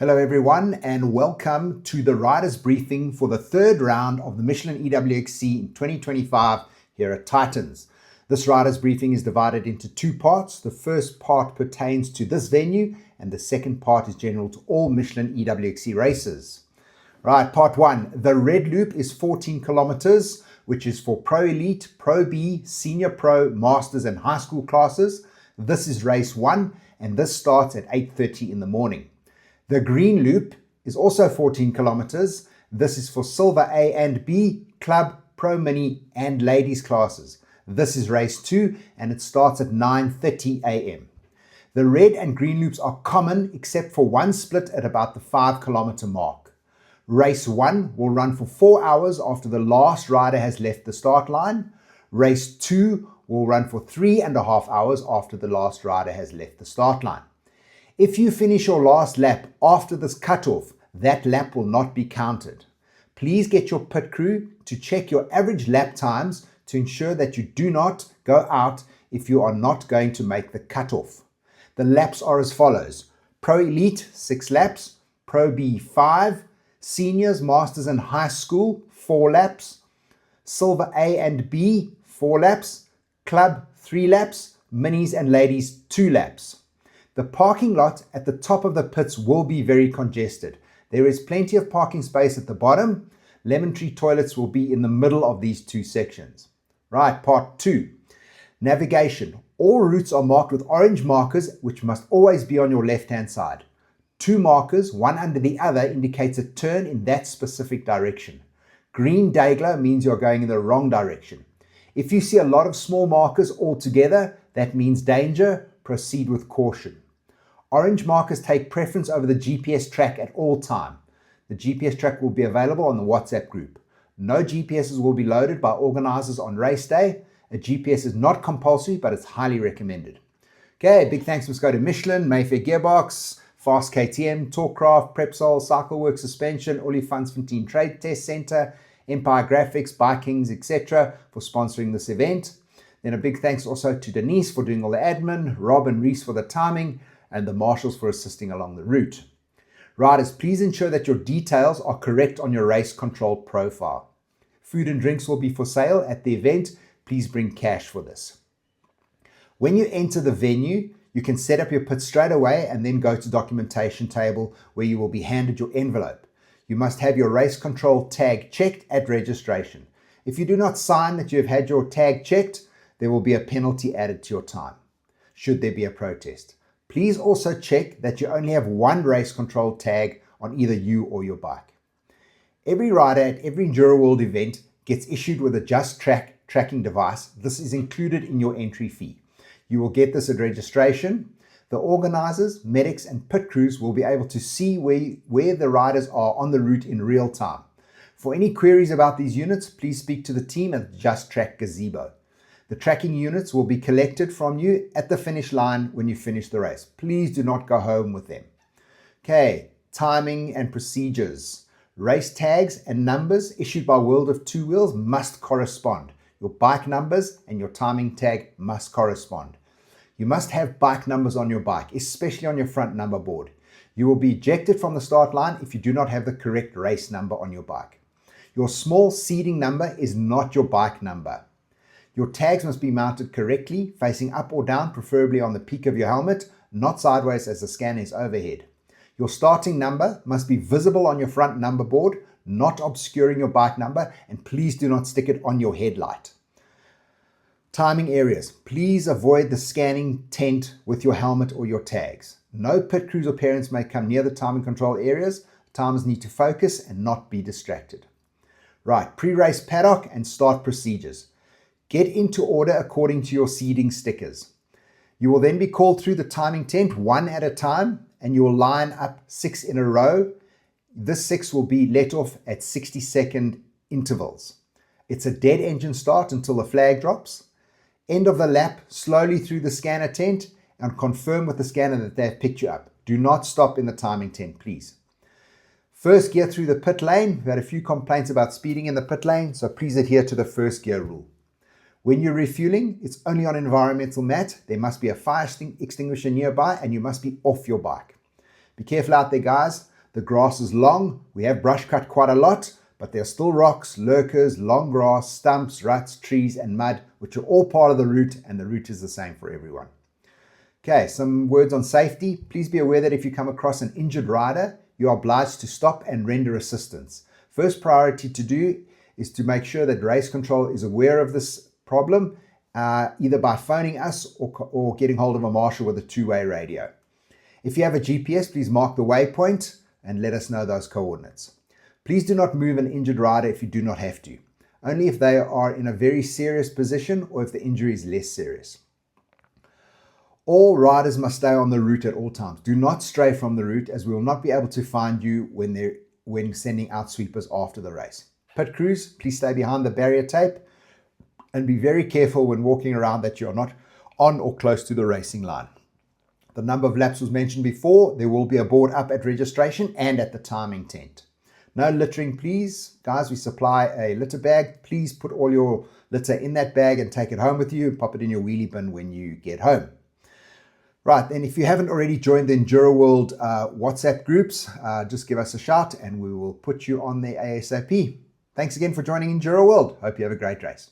Hello everyone and welcome to the riders briefing for the third round of the Michelin EWXC in 2025 here at Titans. This riders briefing is divided into two parts. The first part pertains to this venue and the second part is general to all Michelin EWXC races. Right, part one. The red loop is 14 kilometers, which is for Pro Elite, Pro B, Senior Pro, Masters and High School classes. This is race one and this starts at 8:30 in the morning. The green loop is also 14 kilometers. This is for Silver A and B, Club, Pro Mini and Ladies classes. This is race 2 and it starts at 9:30 a.m. The red and green loops are common except for one split at about the 5 kilometer mark. Race 1 will run for 4 hours after the last rider has left the start line. Race 2 will run for 3.5 hours after the last rider has left the start line. If you finish your last lap after this cutoff, that lap will not be counted. Please get your pit crew to check your average lap times to ensure that you do not go out if you are not going to make the cutoff. The laps are as follows: Pro Elite 6 laps, Pro B 5, Seniors, Masters and High School 4 laps, Silver A and B 4 laps, Club 3 laps, Minis and Ladies 2 laps. The parking lot at the top of the pits will be very congested. There is plenty of parking space at the bottom. Lemon tree toilets will be in the middle of these two sections. Right, part 2. Navigation. All routes are marked with orange markers, which must always be on your left-hand side. 2 markers, one under the other, indicates a turn in that specific direction. Green dayglow means you're going in the wrong direction. If you see a lot of small markers all together, that means danger. Proceed with caution. Orange markers take preference over the GPS track at all time. The GPS track will be available on the WhatsApp group. No GPSs will be loaded by organizers on race day. A GPS is not compulsory, but it's highly recommended. Okay, big thanks must go to Michelin, Mayfair Gearbox, Fast KTM, Torcraft, Prepsol, Cycleworks Suspension, Olifantsfontein Trade Test Center, Empire Graphics, Bikings, etc. for sponsoring this event. Then a big thanks also to Denise for doing all the admin, Rob and Reese for the timing, and the marshals for assisting along the route. Riders, please ensure that your details are correct on your race control profile. Food and drinks will be for sale at the event. Please bring cash for this. When you enter the venue, you can set up your pit straight away and then go to documentation table where you will be handed your envelope. You must have your race control tag checked at registration. If you do not sign that you have had your tag checked, there will be a penalty added to your time, should there be a protest. Please also check that you only have one race control tag on either you or your bike. Every rider at every Enduro World event gets issued with a Just Track tracking device. This is included in your entry fee. You will get this at registration. The organizers, medics and pit crews will be able to see where the riders are on the route in real time. For any queries about these units, please speak to the team at Just Track Gazebo. The tracking units will be collected from you at the finish line when you finish the race. Please do not go home with them. Okay, timing and procedures. Race tags and numbers issued by World of Two Wheels must correspond. Your bike numbers and your timing tag must correspond. You must have bike numbers on your bike, especially on your front number board. You will be ejected from the start line if you do not have the correct race number on your bike. Your small seeding number is not your bike number. Your tags must be mounted correctly, facing up or down, preferably on the peak of your helmet, not sideways as the scanner is overhead. Your starting number must be visible on your front number board, not obscuring your bike number, and please do not stick it on your headlight. Timing areas. Please avoid the scanning tent with your helmet or your tags. No pit crews or parents may come near the timing control areas. Timers need to focus and not be distracted. Right, pre-race paddock and start procedures. Get into order according to your seeding stickers. You will then be called through the timing tent one at a time and you will line up 6 in a row. This 6 will be let off at 60-second intervals. It's a dead engine start until the flag drops. End of the lap slowly through the scanner tent and confirm with the scanner that they have picked you up. Do not stop in the timing tent, please. First gear through the pit lane. We've had a few complaints about speeding in the pit lane, so please adhere to the first gear rule. When you're refueling, it's only on environmental mat. There must be a fire extinguisher nearby and you must be off your bike. Be careful out there, guys. The grass is long. We have brush cut quite a lot, but there are still rocks, lurkers, long grass, stumps, ruts, trees, and mud, which are all part of the route, and the route is the same for everyone. Okay, some words on safety. Please be aware that if you come across an injured rider, you are obliged to stop and render assistance. First priority to do is to make sure that race control is aware of this problem, either by phoning us or getting hold of a marshal with a two-way radio. If you have a GPS, please mark the waypoint and let us know those coordinates. Please do not move an injured rider if you do not have to, only if they are in a very serious position or if the injury is less serious. All riders must stay on the route at all times. Do not stray from the route, as we will not be able to find you when sending out sweepers after the race. Pit crews, please stay behind the barrier tape and be very careful when walking around that you are not on or close to the racing line. The number of laps was mentioned before. There will be a board up at registration and at the timing tent. No littering, please. Guys, we supply a litter bag. Please put all your litter in that bag and take it home with you. Pop it in your wheelie bin when you get home. Right, and if you haven't already joined the Enduro World WhatsApp groups, just give us a shout and we will put you on the ASAP. Thanks again for joining Enduro World. Hope you have a great race.